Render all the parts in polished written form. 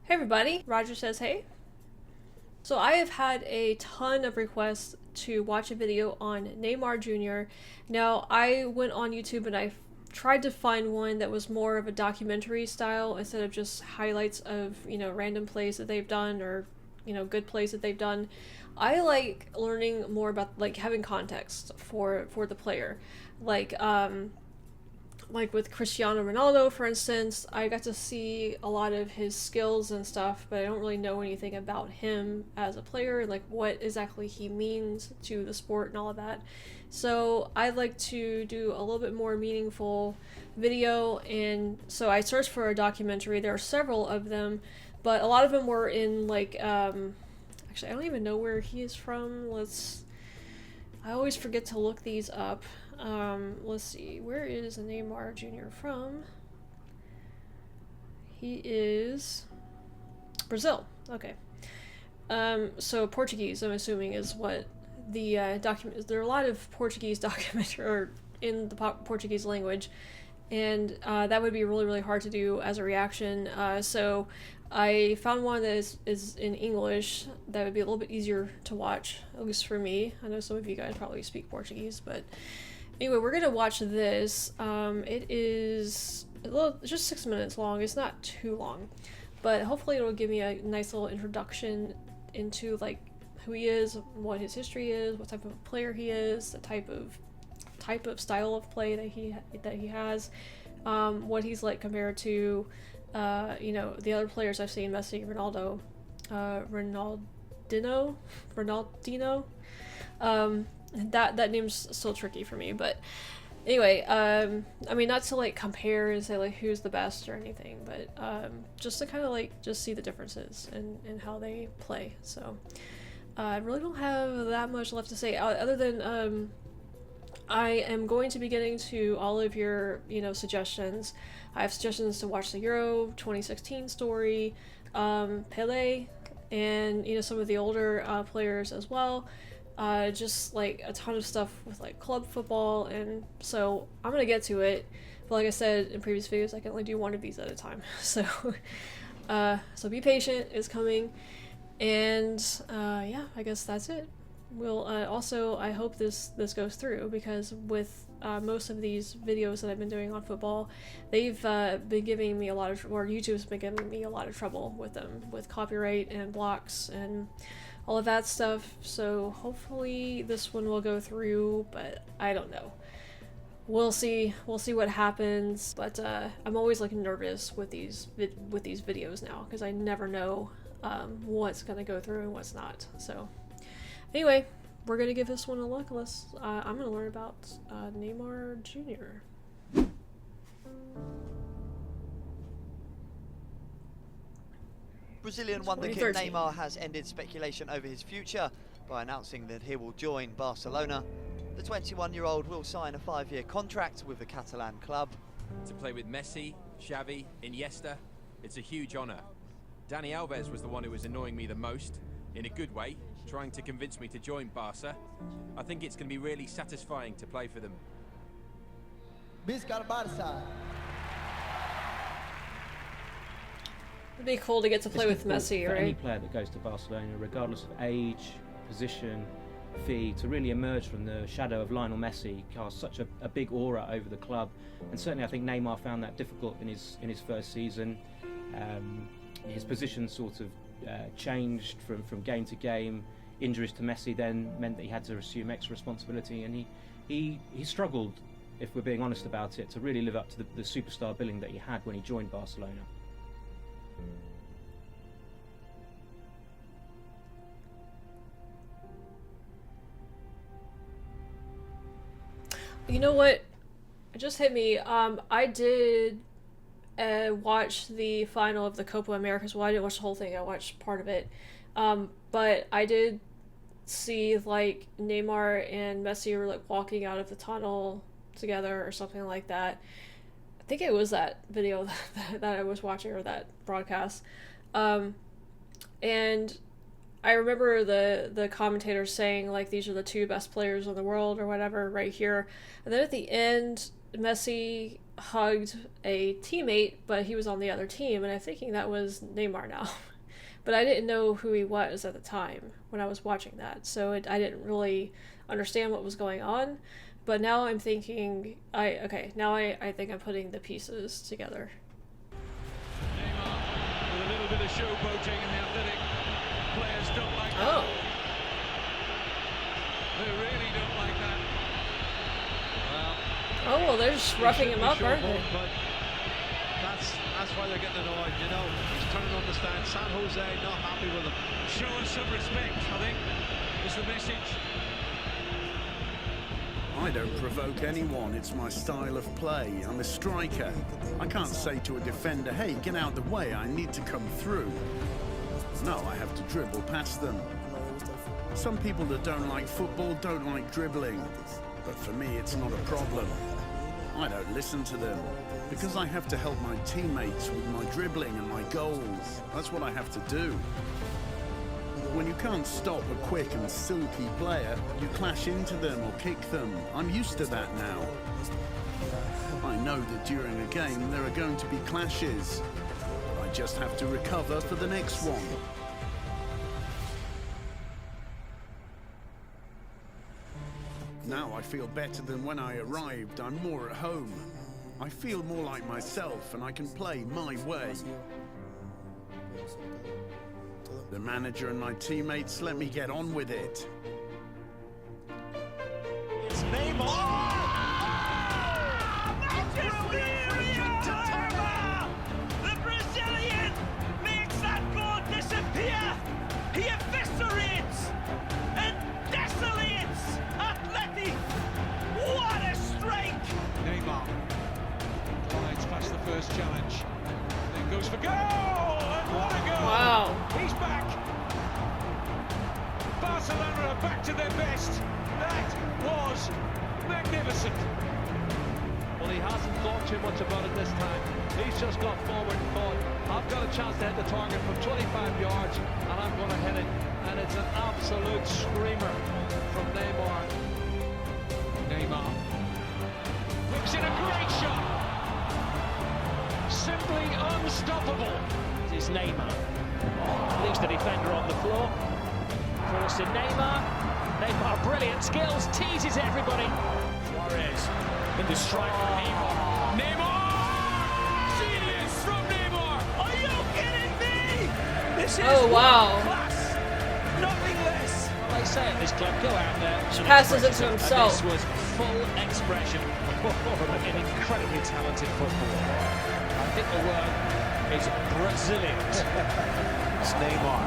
Hey everybody, Roger says hey. So I have had a ton of requests to watch a video on Neymar Jr. Now I went on YouTube and I tried to find one that was more of a documentary style instead of just highlights of, random plays that they've done or, good plays that they've done. I like learning more about like having context for the player. Like like with Cristiano Ronaldo, for instance, I got to see a lot of his skills and stuff, but I don't really know anything about him as a player, like what exactly he means to the sport and all of that. So I'd like to do a little bit more meaningful video, and so I searched for a documentary. There are several of them, but a lot of them were in like, actually, I don't even know where he is from. I always forget to look these up. Let's see, where is Neymar Jr. from? He is Brazil. Okay. So Portuguese, I'm assuming, is what the document. There are a lot of Portuguese documentary or in the Portuguese language, and that would be really really hard to do as a reaction. So I found one that is in English that would be a little bit easier to watch, at least for me. I know some of you guys probably speak Portuguese, but anyway, we're gonna watch this. It is just 6 minutes long. It's not too long, but hopefully it'll give me a nice little introduction into like who he is, what his history is, what type of player he is, the type of style of play that he has, what he's like compared to, the other players I've seen, Messi, Ronaldo, Ronaldinho. That name's still tricky for me, but anyway, I mean, not to like compare and say like who's the best or anything, but just to kind of like just see the differences and how they play. So I really don't have that much left to say other than I am going to be getting to all of your suggestions. I have suggestions to watch the Euro 2016 story, Pele, and some of the older players as well. Just like a ton of stuff with like club football, and so I'm gonna get to it. But like I said in previous videos, I can only do one of these at a time. So, so be patient. It's coming, and yeah, I guess that's it. We'll also I hope this goes through because with most of these videos that I've been doing on football, they've been giving me or YouTube's been giving me a lot of trouble with them with copyright and blocks and all of that stuff. So hopefully this one will go through, but I don't know. We'll see what happens. But I'm always like nervous with these videos now because I never know what's gonna go through and what's not. So anyway, we're gonna give this one a look. I'm gonna learn about Neymar Jr. Brazilian wonderkid Neymar has ended speculation over his future by announcing that he will join Barcelona. The 21-year-old will sign a 5-year contract with the Catalan club. To play with Messi, Xavi, Iniesta, it's a huge honour. Dani Alves was the one who was annoying me the most, in a good way, trying to convince me to join Barca. I think it's going to be really satisfying to play for them. Visca Barca. It'd be cool to get to play with Messi, for right? Any player that goes to Barcelona, regardless of age, position, fee, to really emerge from the shadow of Lionel Messi, casts such a big aura over the club. And certainly I think Neymar found that difficult in his first season. His position sort of changed from game to game. Injuries to Messi then meant that he had to assume extra responsibility, and he struggled, if we're being honest about it, to really live up to the superstar billing that he had when he joined Barcelona. You know what? It just hit me. I did watch the final of the Copa Americas. Well, I didn't watch the whole thing. I watched part of it. But I did see like Neymar and Messi were like walking out of the tunnel together or something like that. I think it was that video that I was watching or that broadcast. And I remember the commentators saying, like, these are the 2 best players in the world or whatever right here. And then at the end, Messi hugged a teammate, but he was on the other team, and I'm thinking that was Neymar now. But I didn't know who he was at the time when I was watching that, so I didn't really understand what was going on. But now I'm thinking, I think I'm putting the pieces together. Neymar with a little bit of showboating, and the athletic players don't like that. Oh. They really don't like that. Oh, well, they're just roughing him up, aren't they? But that's why they're getting annoyed, you know. He's turning on the stand. San Jose not happy with him. Show us some respect, I think, is the message. I don't provoke anyone, it's my style of play. I'm a striker. I can't say to a defender, hey, get out of the way, I need to come through. No, I have to dribble past them. Some people that don't like football don't like dribbling. But for me, it's not a problem. I don't listen to them, because I have to help my teammates with my dribbling and my goals. That's what I have to do. When you can't stop a quick and silky player, you clash into them or kick them. I'm used to that now. I know that during a game there are going to be clashes. I just have to recover for the next one. Now I feel better than when I arrived. I'm more at home. I feel more like myself and I can play my way. The manager and my teammates let me get on with it. It's Neymar! The Brazilian makes that goal disappear! He eviscerates and desolates Atleti! What a strike! Neymar glides past the first challenge, then goes for goal! And what a goal! Wow. He's back! Barcelona are back to their best! That was magnificent! Well, he hasn't thought too much about it this time. He's just got forward and thought, I've got a chance to hit the target from 25 yards, and I'm going to hit it. And it's an absolute screamer from Neymar. Neymar whips in a great shot! Simply unstoppable! This is Neymar. Leaves the defender on the floor. Forcing Neymar. Neymar, brilliant skills, teases everybody. Suarez in the strike from Neymar. Neymar! Genius from Neymar! Are you kidding me? This is wow. class! Nothing less! Well, they say at this club, go out there. He passes it to And himself. this was full expression from an incredibly talented footballer. I think the word is Brazilian. It's Neymar.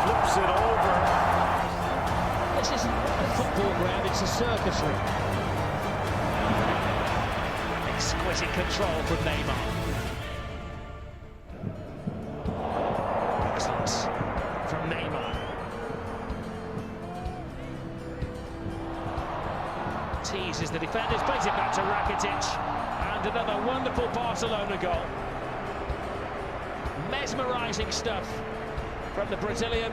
Flips it over. This isn't a football ground, it's a circus ring. Exquisite control from Neymar. Excellence from Neymar. Teases the defenders, plays it back to Rakitic. And another wonderful Barcelona goal. Mesmerising stuff from the Brazilian.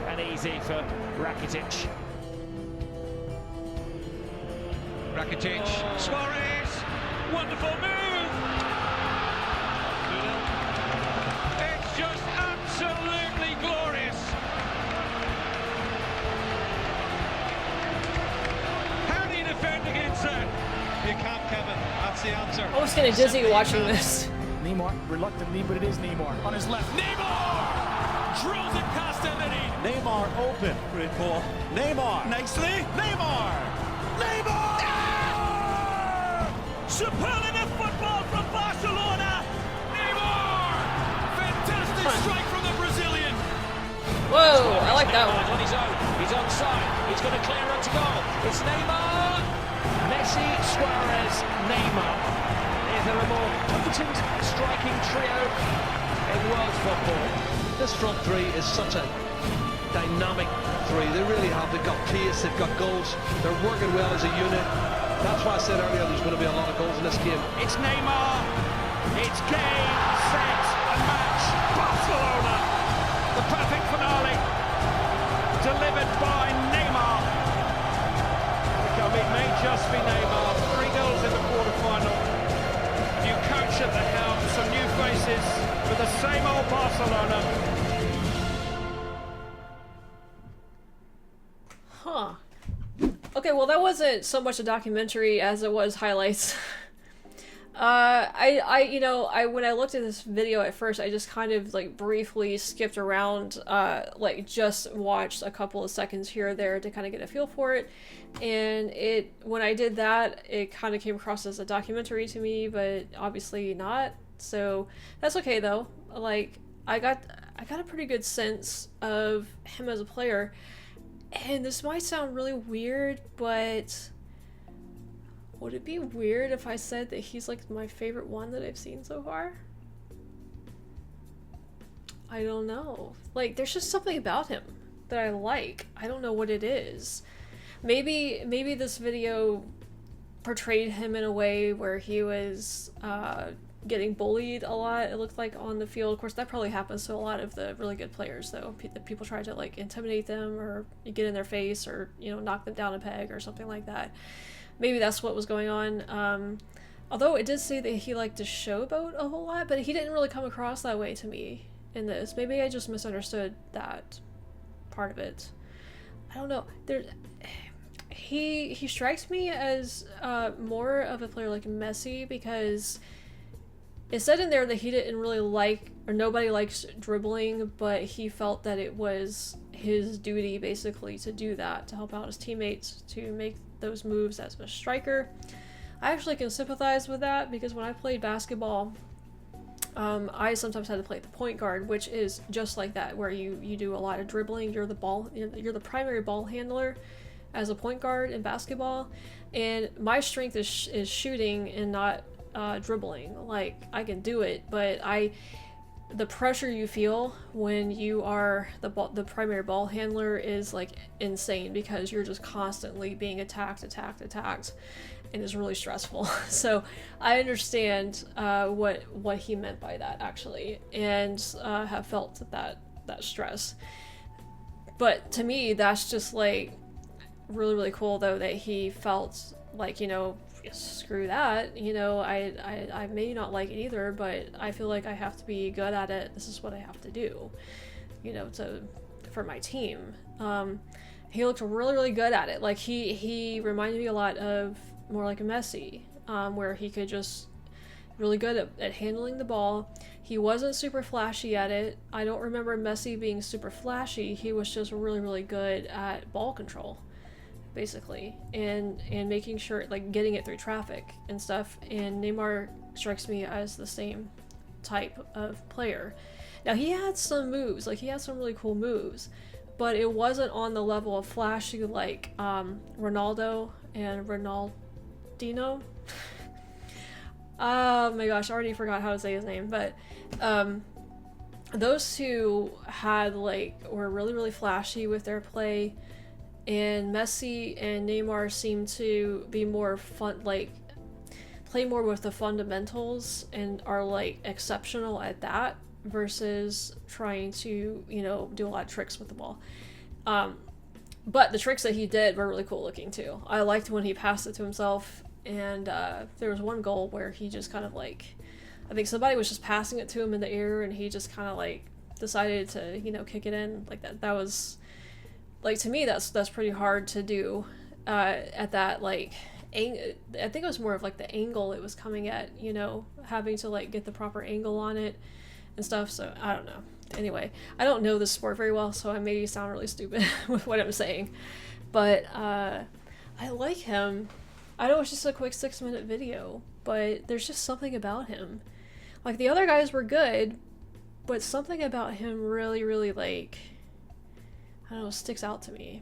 And easy for Rakitic. Rakitic, Suarez, wonderful move! It's just absolutely glorious! How do you defend against that? You can't, Kevin. That's the answer. I was getting dizzy watching this. Neymar, reluctantly, but it is Neymar. On his left. Neymar! Drills it past Eleni! Neymar open. Great ball. Neymar. Nicely! Neymar. Neymar! Superlative football from Barcelona! Neymar! Fantastic strike from the Brazilian! Whoa, I like that Neymar one. on his own. He's onside. He's going to clear it to goal. It's Neymar. Messi, Suarez, Neymar. Is there a more potent striking trio in world football? This front three is such a dynamic three. They really have. They've got pace, they've got goals. They're working well as a unit. That's why I said earlier there's going to be a lot of goals in this game. It's Neymar! It's game, set, and match! Barcelona! The perfect for Barcelona. Huh. Okay, well that wasn't so much a documentary as it was highlights. When I looked at this video at first, I just kind of like briefly skipped around, like just watched a couple of seconds here or there to kind of get a feel for it. And when I did that, it kind of came across as a documentary to me, but obviously not. So that's okay though. Like I got a pretty good sense of him as a player. And this might sound really weird, but would it be weird if I said that he's like my favorite one that I've seen so far? I don't know. Like, there's just something about him that I like. I don't know what it is. Maybe this video portrayed him in a way where he was getting bullied a lot, it looked like, on the field. Of course, that probably happens to a lot of the really good players, though. People try to, like, intimidate them or get in their face or, you know, knock them down a peg or something like that. Maybe that's what was going on. Although it did say that he liked to showboat a whole lot, but he didn't really come across that way to me in this. Maybe I just misunderstood that part of it. I don't know. He strikes me as more of a player like Messi, because it said in there that he didn't really like, or nobody likes dribbling, but he felt that it was his duty basically to do that, to help out his teammates, to make those moves as a striker. I actually can sympathize with that, because when I played basketball, I sometimes had to play the point guard, which is just like that, where you do a lot of dribbling. You're the primary ball handler as a point guard in basketball, and my strength is shooting and not dribbling. Like, I can do it, but the pressure you feel when you are the primary ball handler is like insane, because you're just constantly being attacked, and it's really stressful. So I understand what he meant by that, actually, and have felt that stress. But to me, that's just like really, really cool, though, that he felt like, you know, screw that, you know, I may not like it either, but I feel like I have to be good at it. This is what I have to do, you know, for my team. He looked really, really good at it. Like, he reminded me a lot of more like a Messi, where he could just really good at handling the ball. He wasn't super flashy at it. I don't remember Messi being super flashy. He was just really, really good at ball control, basically, and making sure, like, getting it through traffic and stuff. And Neymar strikes me as the same type of player. Now, he had some moves, like, he had some really cool moves, but it wasn't on the level of flashy like Ronaldo and Ronaldinho. Oh my gosh, I already forgot how to say his name, but those two were really, really flashy with their play. And Messi and Neymar seem to be more fun, like, play more with the fundamentals and are, like, exceptional at that, versus trying to, you know, do a lot of tricks with the ball. But the tricks that he did were really cool looking too. I liked when he passed it to himself, and there was one goal where he just kind of, like, I think somebody was just passing it to him in the air, and he just kind of, like, decided to, you know, kick it in like that. That was, like, to me, that's pretty hard to do at that, like, I think it was more of, like, the angle it was coming at, you know, having to, like, get the proper angle on it and stuff. So I don't know. Anyway, I don't know this sport very well, so I may sound really stupid with what I'm saying, but I like him. I know it's just a quick 6-minute video, but there's just something about him. Like, the other guys were good, but something about him really, really, like, I don't know, sticks out to me.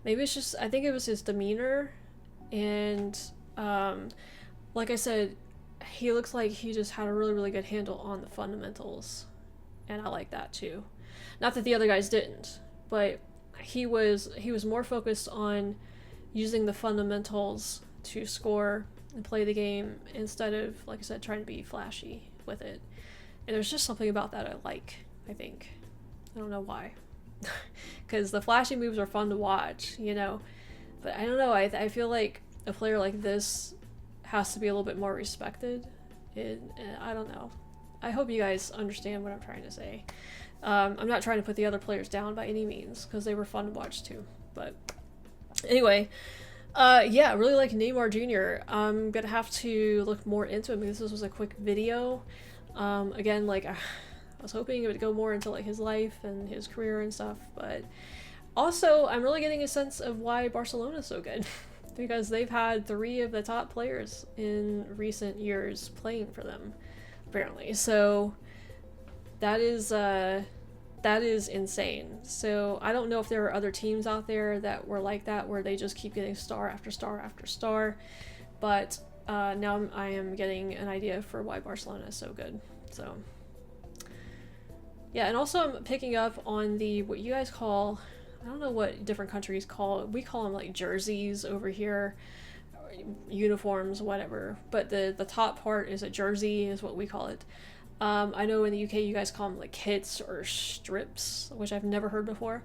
Maybe it's just, I think it was his demeanor, and like I said, he looks like he just had a really, really good handle on the fundamentals, and I like that too. Not that the other guys didn't, but he was more focused on using the fundamentals to score and play the game, instead of, like I said, trying to be flashy with it. And there's just something about that I like, I think. I don't know why. Because the flashy moves are fun to watch, you know, but I don't know, I feel like a player like this has to be a little bit more respected. I don't know, I hope you guys understand what I'm trying to say. I'm not trying to put the other players down by any means, because they were fun to watch too. But anyway, yeah, I really like Neymar Jr. I'm gonna have to look more into it because this was a quick video. Again, like I was hoping it would go more into like his life and his career and stuff, but also I'm really getting a sense of why Barcelona is so good. Because they've had 3 of the top players in recent years playing for them, apparently. So that is insane. So I don't know if there are other teams out there that were like that, where they just keep getting star after star after star. But now I am getting an idea for why Barcelona is so good. So yeah, and also I'm picking up on the what you guys call, I don't know what different countries call it. We call them like jerseys over here, uniforms, whatever. But the top part is a jersey, is what we call it. I know in the UK you guys call them like kits or strips, which I've never heard before.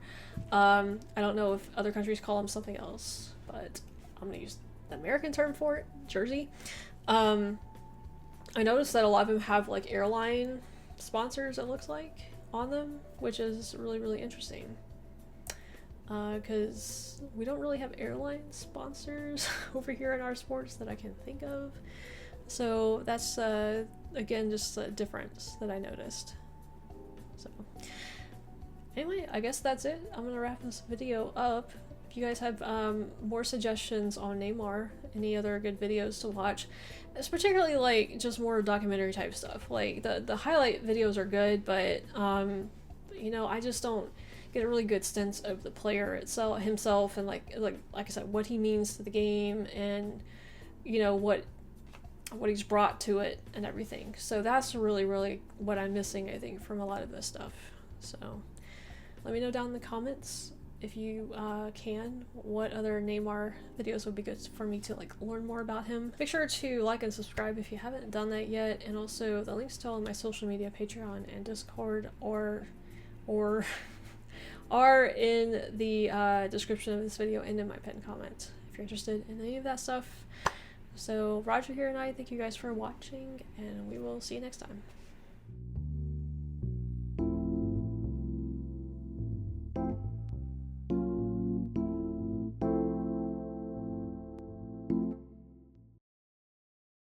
I don't know if other countries call them something else, but I'm gonna use the American term for it, jersey. I noticed that a lot of them have like airline sponsors, it looks like, on them, which is really, really interesting. Because we don't really have airline sponsors over here in our sports that I can think of. So that's, again, just a difference that I noticed. So anyway, I guess that's it. I'm going to wrap this video up. If you guys have more suggestions on Neymar, any other good videos to watch, it's particularly like just more documentary type stuff. Like the highlight videos are good, but you know, I just don't get a really good sense of the player itself, himself, and like I said, what he means to the game, and you know what he's brought to it and everything. So that's really, really what I'm missing, I think, from a lot of this stuff. So let me know down in the comments, if you can, what other Neymar videos would be good for me to like learn more about him. Make sure to like and subscribe if you haven't done that yet, and also the links to all my social media, Patreon and Discord, or are in the description of this video and in my pinned comment if you're interested in any of that stuff. So Roger here, and I thank you guys for watching, and we will see you next time.